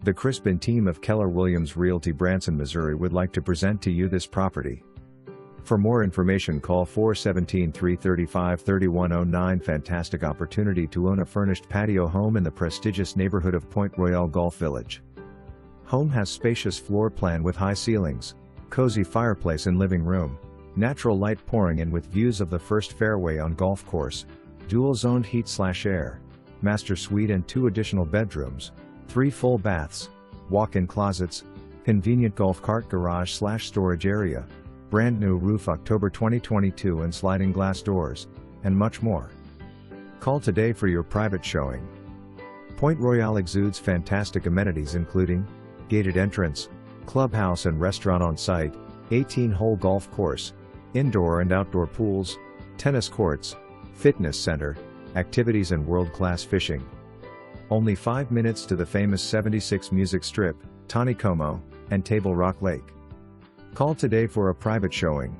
The Crispin team of Keller Williams Realty Branson, Missouri would like to present to you this property. For more information, call 417-335-3109. Fantastic opportunity to own a furnished patio home in the prestigious neighborhood of Pointe Royale Golf Village. Home has spacious floor plan with high ceilings, cozy fireplace and living room, natural light pouring in with views of the first fairway on golf course, dual-zoned heat/air, master suite and 2 additional bedrooms, 3 full baths, walk-in closets, convenient golf cart garage/storage area, brand new roof October 2022 and sliding glass doors, and much more. Call today for your private showing. Pointe Royale exudes fantastic amenities including gated entrance, clubhouse and restaurant on site, 18-hole golf course, indoor and outdoor pools, tennis courts, fitness center, activities and world-class fishing. Only 5 minutes to the famous 76 Music Strip, Taneycomo, and Table Rock Lake. Call today for a private showing.